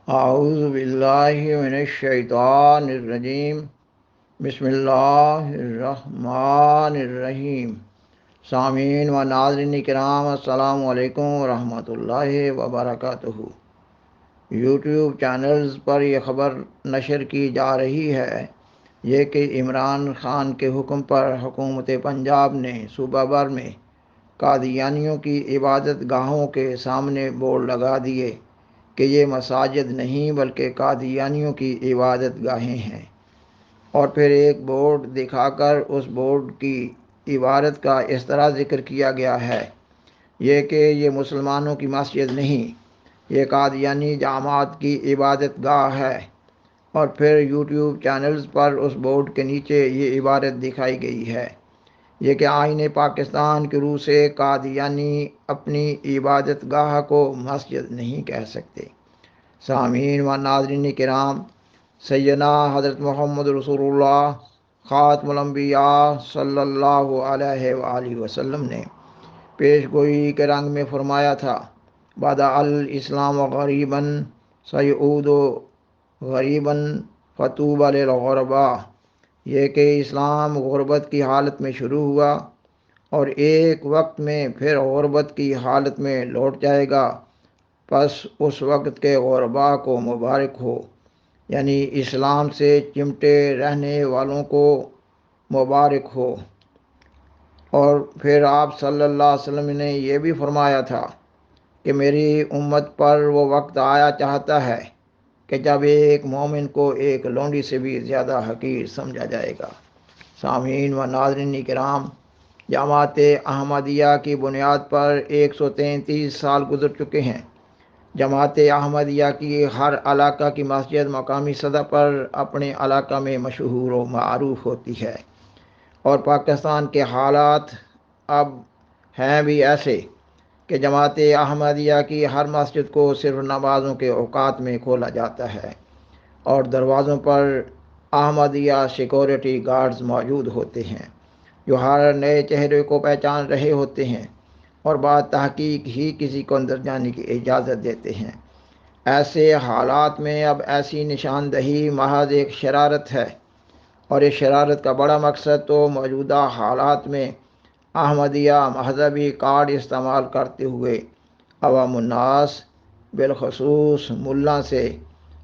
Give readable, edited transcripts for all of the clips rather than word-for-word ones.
اعوذ باللہ من الشیطان الرجیم بسم اللہ الرحمن الرحیم۔ سامعین و ناظرین کرام، السلام علیکم ورحمۃ اللہ وبرکاتہ۔ یوٹیوب چینلز پر یہ خبر نشر کی جا رہی ہے یہ کہ عمران خان کے حکم پر حکومت پنجاب نے صوبہ بھر میں قادیانیوں کی عبادت گاہوں کے سامنے بورڈ لگا دیے کہ یہ مساجد نہیں بلکہ قادیانیوں کی عبادت گاہیں ہیں، اور پھر ایک بورڈ دکھا کر اس بورڈ کی عبارت کا اس طرح ذکر کیا گیا ہے یہ کہ یہ مسلمانوں کی مسجد نہیں، یہ قادیانی جماعت کی عبادت گاہ ہے، اور پھر یوٹیوب چینلز پر اس بورڈ کے نیچے یہ عبارت دکھائی گئی ہے یہ کہ آئین پاکستان کی روح سے قادیانی اپنی عبادت گاہ کو مسجد نہیں کہہ سکتے۔ سامعین و ناظرین کرام، سیدنا حضرت محمد رسول اللہ خاتم الانبیاء صلی اللہ علیہ وآلہ وسلم نے پیش گوئی کے رنگ میں فرمایا تھا، بدأ الاسلام غریباً سیعود غریباً فطوبی للغرباء، یہ کہ اسلام غربت کی حالت میں شروع ہوا اور ایک وقت میں پھر غربت کی حالت میں لوٹ جائے گا، پس اس وقت کے غرباء کو مبارک ہو، یعنی اسلام سے چمٹے رہنے والوں کو مبارک ہو۔ اور پھر آپ صلی اللہ علیہ وسلم نے یہ بھی فرمایا تھا کہ میری امت پر وہ وقت آیا چاہتا ہے کہ جب ایک مومن کو ایک لونڈی سے بھی زیادہ حقیر سمجھا جائے گا۔ سامعین و ناظرین کرام، جماعت احمدیہ کی بنیاد پر 133 سال گزر چکے ہیں۔ جماعت احمدیہ کی ہر علاقہ کی مسجد مقامی سطح پر اپنے علاقہ میں مشہور و معروف ہوتی ہے، اور پاکستان کے حالات اب ہیں بھی ایسے کہ جماعت احمدیہ کی ہر مسجد کو صرف نمازوں کے اوقات میں کھولا جاتا ہے، اور دروازوں پر احمدیہ سیکورٹی گارڈز موجود ہوتے ہیں جو ہر نئے چہرے کو پہچان رہے ہوتے ہیں اور بعد تحقیق ہی کسی کو اندر جانے کی اجازت دیتے ہیں۔ ایسے حالات میں اب ایسی نشاندہی محض ایک شرارت ہے، اور اس شرارت کا بڑا مقصد تو موجودہ حالات میں احمدیہ مذہبی کارڈ استعمال کرتے ہوئے عوام الناس بالخصوص ملا سے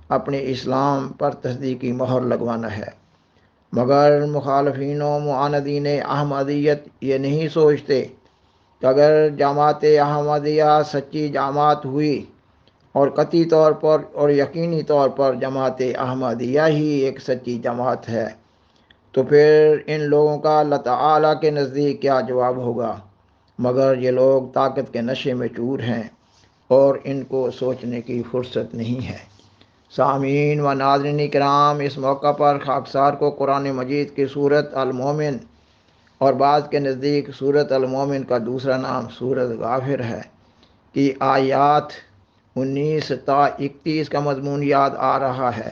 اپنے اسلام پر تصدیقی مہر لگوانا ہے۔ مگر مخالفین و معاندین احمدیت یہ نہیں سوچتے کہ اگر جماعت احمدیہ سچی جماعت ہوئی، اور قطعی طور پر اور یقینی طور پر جماعت احمدیہ ہی ایک سچی جماعت ہے، تو پھر ان لوگوں کا اللہ تعالیٰ کے نزدیک کیا جواب ہوگا؟ مگر یہ لوگ طاقت کے نشے میں چور ہیں اور ان کو سوچنے کی فرصت نہیں ہے۔ سامعین و ناظرین کرام، اس موقع پر خاکسار کو قرآن مجید کی سورۃ المومن، اور بعض کے نزدیک سورۃ المومن کا دوسرا نام سورۃ غافر ہے، کی آیات 19 تا 31 کا مضمون یاد آ رہا ہے۔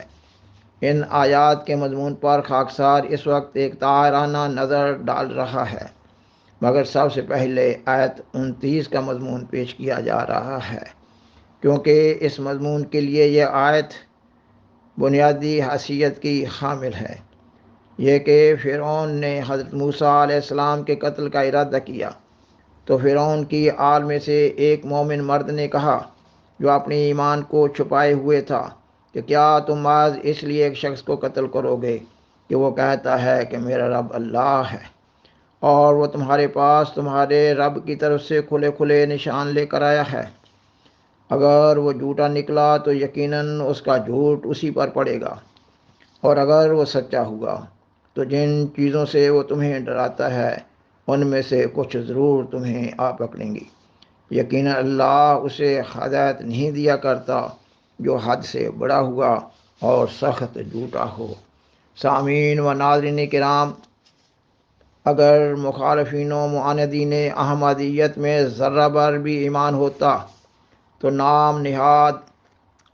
ان آیات کے مضمون پر خاکسار اس وقت ایک طاہرانہ نظر ڈال رہا ہے، مگر سب سے پہلے آیت 29 کا مضمون پیش کیا جا رہا ہے، کیونکہ اس مضمون کے لیے یہ آیت بنیادی حیثیت کی حامل ہے۔ یہ کہ فرعون نے حضرت موسیٰ علیہ السلام کے قتل کا ارادہ کیا، تو فرعون کی آل میں سے ایک مومن مرد نے کہا جو اپنے ایمان کو چھپائے ہوئے تھا کہ کیا تم آج اس لیے ایک شخص کو قتل کرو گے کہ وہ کہتا ہے کہ میرا رب اللہ ہے، اور وہ تمہارے پاس تمہارے رب کی طرف سے کھلے کھلے نشان لے کر آیا ہے؟ اگر وہ جھوٹا نکلا تو یقیناً اس کا جھوٹ اسی پر پڑے گا، اور اگر وہ سچا ہوا تو جن چیزوں سے وہ تمہیں ڈراتا ہے ان میں سے کچھ ضرور تمہیں آ پکڑیں گی۔ یقیناً اللہ اسے ہدایت نہیں دیا کرتا جو حد سے بڑا ہوا اور سخت جھوٹا ہو۔ سامعین و ناظرین کرام، اگر مخالفین و معاندین احمدیت میں ذرہ بھر بھی ایمان ہوتا تو نام نہاد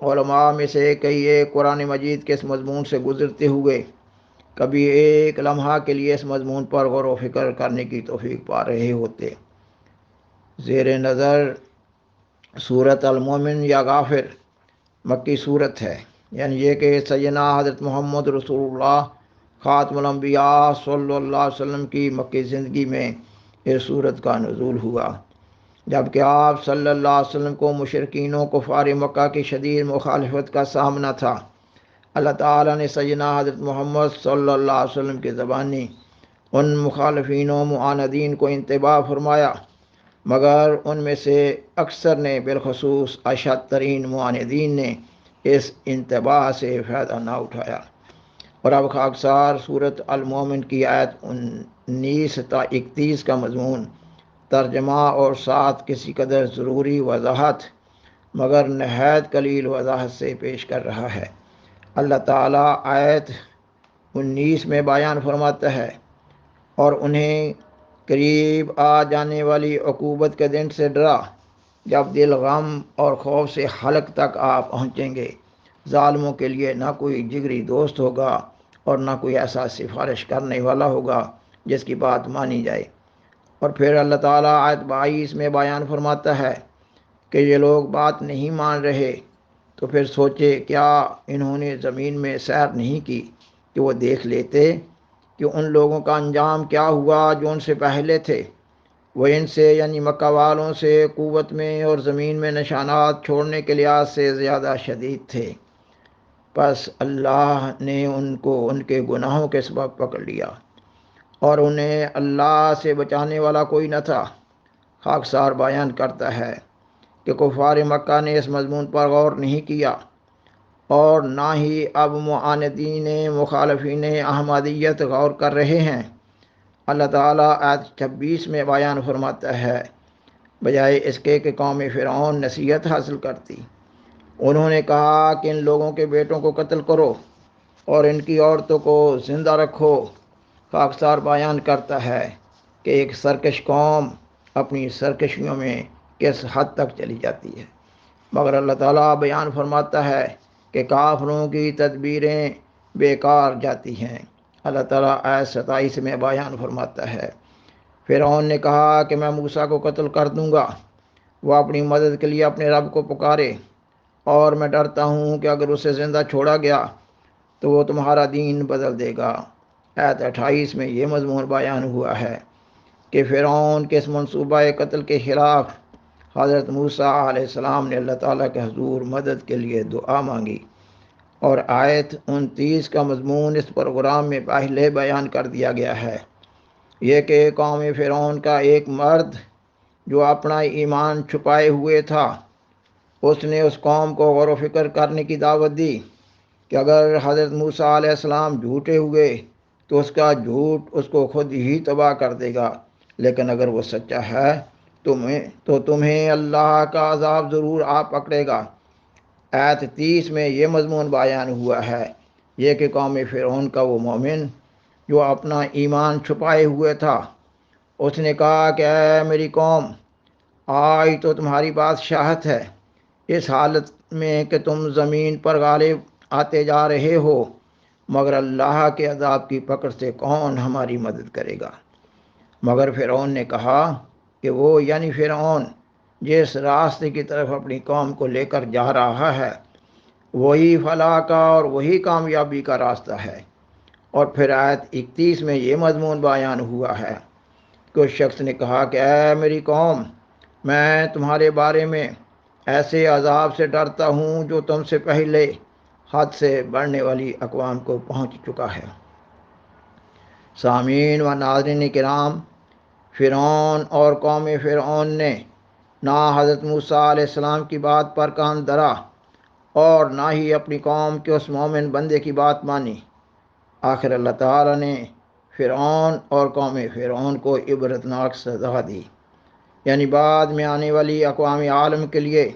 علماء میں سے کئی ایک قرآن مجید کے اس مضمون سے گزرتے ہوئے کبھی ایک لمحہ کے لیے اس مضمون پر غور و فکر کرنے کی توفیق پا رہے ہوتے۔ زیر نظر سورۃ المومن یا غافر مکی صورت ہے، یعنی یہ کہ سیدنا حضرت محمد رسول اللہ خاتم الانبیاء صلی اللہ علیہ وسلم کی مکی زندگی میں اس صورت کا نزول ہوا، جبکہ آپ صلی اللہ علیہ وسلم کو مشرکین و کفار مکہ کی شدید مخالفت کا سامنا تھا۔ اللہ تعالیٰ نے سیدنا حضرت محمد صلی اللہ علیہ وسلم کی زبانی ان مخالفین و معاندین کو انتباہ فرمایا، مگر ان میں سے اکثر نے بالخصوص اشد ترین معاندین نے اس انتباہ سے فائدہ نہ اٹھایا۔ اور اب خاکسار صورت المومن کی آیت 19 تا 31 کا مضمون ترجمہ اور ساتھ کسی قدر ضروری وضاحت مگر نہایت قلیل وضاحت سے پیش کر رہا ہے۔ اللہ تعالیٰ آیت 19 میں بیان فرماتا ہے، اور انہیں قریب آ جانے والی عقوبت کے دن سے ڈرا جب دل غم اور خوف سے حلق تک آ پہنچیں گے۔ ظالموں کے لیے نہ کوئی جگری دوست ہوگا اور نہ کوئی ایسا سفارش کرنے والا ہوگا جس کی بات مانی جائے۔ اور پھر اللہ تعالیٰ آیت 22 میں بیان فرماتا ہے کہ یہ لوگ بات نہیں مان رہے تو پھر سوچے کیا انہوں نے زمین میں سیر نہیں کی کہ وہ دیکھ لیتے کہ ان لوگوں کا انجام کیا ہوا جو ان سے پہلے تھے، وہ ان سے یعنی مکہ والوں سے قوت میں اور زمین میں نشانات چھوڑنے کے لحاظ سے زیادہ شدید تھے، پس اللہ نے ان کو ان کے گناہوں کے سبب پکڑ لیا اور انہیں اللہ سے بچانے والا کوئی نہ تھا۔ خاکسار بیان کرتا ہے کہ کفار مکہ نے اس مضمون پر غور نہیں کیا اور نہ ہی اب معاندین مخالفین احمدیت غور کر رہے ہیں۔ اللہ تعالیٰ آیت 26 میں بیان فرماتا ہے، بجائے اس کے کہ قوم فرعون نصیحت حاصل کرتی، انہوں نے کہا کہ ان لوگوں کے بیٹوں کو قتل کرو اور ان کی عورتوں کو زندہ رکھو۔ خاکسار بیان کرتا ہے کہ ایک سرکش قوم اپنی سرکشیوں میں کس حد تک چلی جاتی ہے، مگر اللہ تعالیٰ بیان فرماتا ہے کہ کافروں کی تدبیریں بیکار جاتی ہیں۔ اللہ تعالیٰ آیت 27 میں بیان فرماتا ہے، فرعون نے کہا کہ میں موسیٰ کو قتل کر دوں گا، وہ اپنی مدد کے لیے اپنے رب کو پکارے، اور میں ڈرتا ہوں کہ اگر اسے زندہ چھوڑا گیا تو وہ تمہارا دین بدل دے گا۔ آیت 28 میں یہ مضمون بیان ہوا ہے کہ فرعون کے اس منصوبہ قتل کے خلاف حضرت موسیٰ علیہ السلام نے اللہ تعالیٰ کے حضور مدد کے لیے دعا مانگی، اور آیت 29 کا مضمون اس پروگرام میں پہلے بیان کر دیا گیا ہے، یہ کہ قوم فرعون کا ایک مرد جو اپنا ایمان چھپائے ہوئے تھا، اس نے اس قوم کو غور و فکر کرنے کی دعوت دی کہ اگر حضرت موسیٰ علیہ السلام جھوٹے ہوئے تو اس کا جھوٹ اس کو خود ہی تباہ کر دے گا، لیکن اگر وہ سچا ہے تو تمہیں اللہ کا عذاب ضرور آ پکڑے گا۔ آیت 30 میں یہ مضمون بیان ہوا ہے، یہ کہ قوم فرعون کا وہ مومن جو اپنا ایمان چھپائے ہوئے تھا، اس نے کہا کہ اے میری قوم، آج تو تمہاری بادشاہت ہے، اس حالت میں کہ تم زمین پر غالب آتے جا رہے ہو، مگر اللہ کے عذاب کی پکڑ سے کون ہماری مدد کرے گا؟ مگر فرعون نے کہا کہ وہ یعنی فرعون جس راستے کی طرف اپنی قوم کو لے کر جا رہا ہے وہی فلاح کا اور وہی کامیابی کا راستہ ہے۔ اور پھر آیت 31 میں یہ مضمون بیان ہوا ہے کہ اس شخص نے کہا کہ اے میری قوم، میں تمہارے بارے میں ایسے عذاب سے ڈرتا ہوں جو تم سے پہلے حد سے بڑھنے والی اقوام کو پہنچ چکا ہے۔ سامعین و ناظرین کرام، فرعون اور قوم فرعون نے نہ حضرت موسیٰ علیہ السلام کی بات پر کان دھرا اور نہ ہی اپنی قوم کے اس مومن بندے کی بات مانی۔ آخر اللہ تعالیٰ نے فرعون اور قوم فرعون کو عبرتناک سزا دی، یعنی بعد میں آنے والی اقوام عالم کے لیے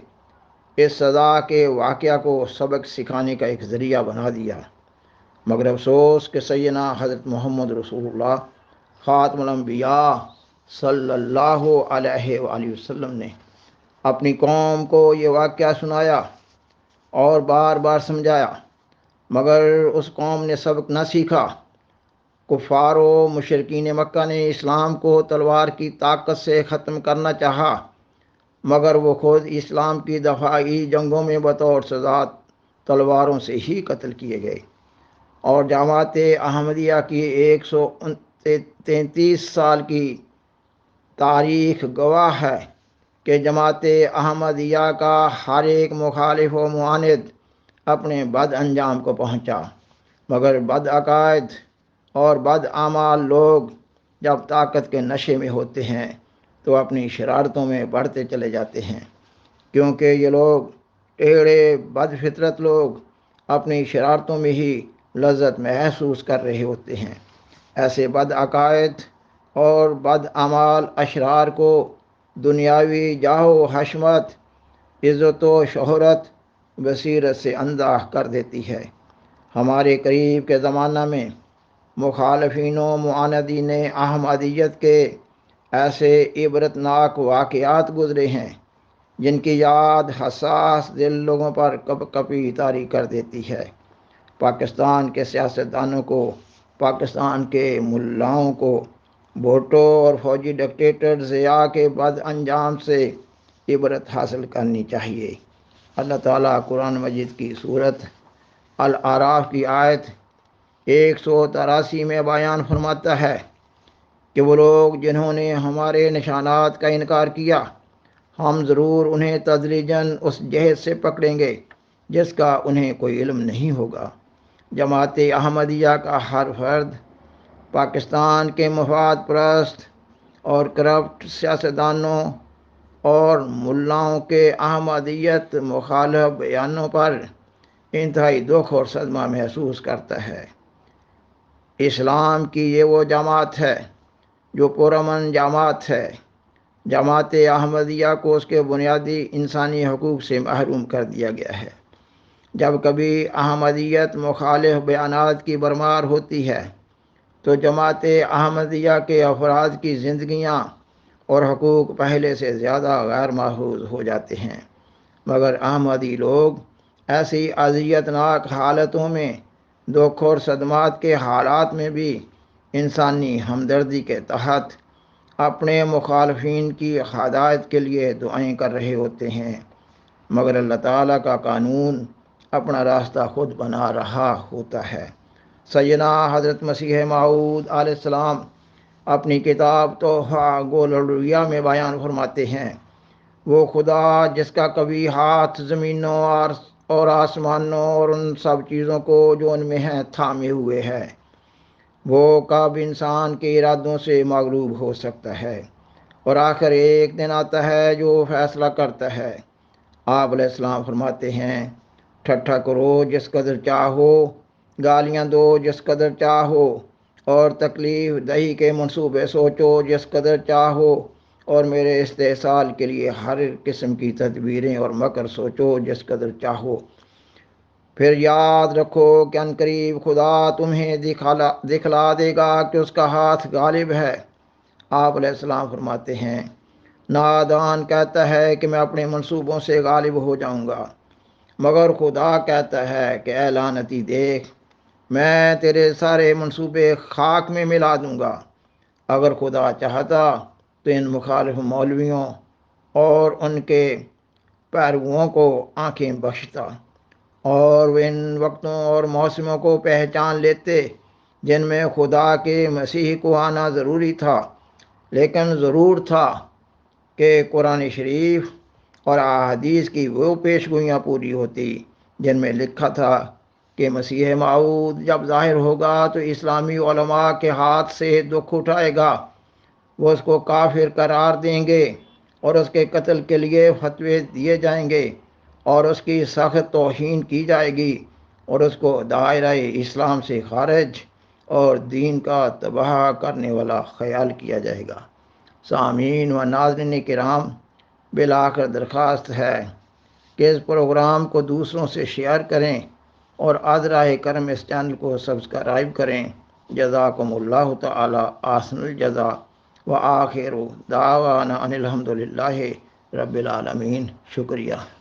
اس سزا کے واقعہ کو سبق سکھانے کا ایک ذریعہ بنا دیا۔ مگر افسوس کہ سیدنا حضرت محمد رسول اللہ خاتم الانبیاء صلی اللہ علیہ وآلہ وسلم نے اپنی قوم کو یہ واقعہ سنایا اور بار بار سمجھایا، مگر اس قوم نے سبق نہ سیکھا۔ کفار و مشرکین مکہ نے اسلام کو تلوار کی طاقت سے ختم کرنا چاہا مگر وہ خود اسلام کی دفاعی جنگوں میں بطور سزا تلواروں سے ہی قتل کیے گئے۔ اور جماعت احمدیہ کی 133 سال کی تاریخ گواہ ہے کہ جماعت احمدیہ کا ہر ایک مخالف و معاند اپنے بد انجام کو پہنچا، مگر بد عقائد اور بد اعمال لوگ جب طاقت کے نشے میں ہوتے ہیں تو اپنی شرارتوں میں بڑھتے چلے جاتے ہیں، کیونکہ یہ لوگ ٹیڑے بد فطرت لوگ اپنی شرارتوں میں ہی لذت محسوس کر رہے ہوتے ہیں۔ ایسے بد عقائد اور بد اعمال اشرار کو دنیاوی جاہ و حشمت، عزت و شہرت بصیرت سے اندھا کر دیتی ہے۔ ہمارے قریب کے زمانہ میں مخالفین و معاندین احمدیت کے ایسے عبرتناک واقعات گزرے ہیں جن کی یاد حساس دل لوگوں پر کپ کپی طاری کر دیتی ہے۔ پاکستان کے سیاستدانوں کو، پاکستان کے ملاؤں کو بھٹو اور فوجی ڈکٹیٹر ضیاء کے بد انجام سے عبرت حاصل کرنی چاہیے۔ اللہ تعالیٰ قرآن مجید کی سورت الاعراف کی آیت 183 میں بیان فرماتا ہے کہ وہ لوگ جنہوں نے ہمارے نشانات کا انکار کیا، ہم ضرور انہیں تدریجاً اس جہد سے پکڑیں گے جس کا انہیں کوئی علم نہیں ہوگا۔ جماعت احمدیہ کا ہر فرد پاکستان کے مفاد پرست اور کرپٹ سیاستدانوں اور ملاؤں کے احمدیت مخالف بیانوں پر انتہائی دکھ اور صدمہ محسوس کرتا ہے۔ اسلام کی یہ وہ جماعت ہے جو پرامن جماعت ہے۔ جماعت احمدیہ کو اس کے بنیادی انسانی حقوق سے محروم کر دیا گیا ہے۔ جب کبھی احمدیت مخالف بیانات کی بھرمار ہوتی ہے تو جماعت احمدیہ کے افراد کی زندگیاں اور حقوق پہلے سے زیادہ غیر محفوظ ہو جاتے ہیں، مگر احمدی لوگ ایسی اذیتناک حالتوں میں، دکھ اور صدمات کے حالات میں بھی انسانی ہمدردی کے تحت اپنے مخالفین کی ہدایت کے لیے دعائیں کر رہے ہوتے ہیں، مگر اللہ تعالیٰ کا قانون اپنا راستہ خود بنا رہا ہوتا ہے۔ سیدنا حضرت مسیح موعود علیہ السلام اپنی کتاب تحفہ گول الرویہ میں بیان فرماتے ہیں، وہ خدا جس کا کبھی ہاتھ زمینوں اور آسمانوں اور ان سب چیزوں کو جو ان میں ہیں تھامے ہوئے ہے، وہ کب انسان کے ارادوں سے مغلوب ہو سکتا ہے، اور آخر ایک دن آتا ہے جو فیصلہ کرتا ہے۔ آپ علیہ السلام فرماتے ہیں، ٹھٹھا کرو جس قدر چاہو، گالیاں دو جس قدر چاہو، اور تکلیف دہی کے منصوبے سوچو جس قدر چاہو، اور میرے استحصال کے لیے ہر قسم کی تدبیریں اور مکر سوچو جس قدر چاہو۔ پھر یاد رکھو کہ عنقریب خدا تمہیں دکھلا دے گا کہ اس کا ہاتھ غالب ہے۔ آپ علیہ السلام فرماتے ہیں، نادان کہتا ہے کہ میں اپنے منصوبوں سے غالب ہو جاؤں گا، مگر خدا کہتا ہے کہ اے لعنتی دیکھ، میں تیرے سارے منصوبے خاک میں ملا دوں گا۔ اگر خدا چاہتا تو ان مخالف مولویوں اور ان کے پیرووں کو آنکھیں بخشتا، اور وہ ان وقتوں اور موسموں کو پہچان لیتے جن میں خدا کے مسیح کو آنا ضروری تھا، لیکن ضرور تھا کہ قرآن شریف اور احادیث کی وہ پیشگوئیاں پوری ہوتی جن میں لکھا تھا کہ مسیح موعود جب ظاہر ہوگا تو اسلامی علماء کے ہاتھ سے دکھ اٹھائے گا، وہ اس کو کافر قرار دیں گے اور اس کے قتل کے لیے فتوے دیے جائیں گے اور اس کی سخت توہین کی جائے گی اور اس کو دائرہ اسلام سے خارج اور دین کا تباہ کرنے والا خیال کیا جائے گا۔ سامعین و ناظرین کرام، بالآخر درخواست ہے کہ اس پروگرام کو دوسروں سے شیئر کریں اور عذرائے کرم اس چینل کو سبسکرائب کریں۔ جزاکم اللہ تعالی احسن الجزا، وآخر دعوانا ان الحمدللہ رب العالمین۔ شکریہ۔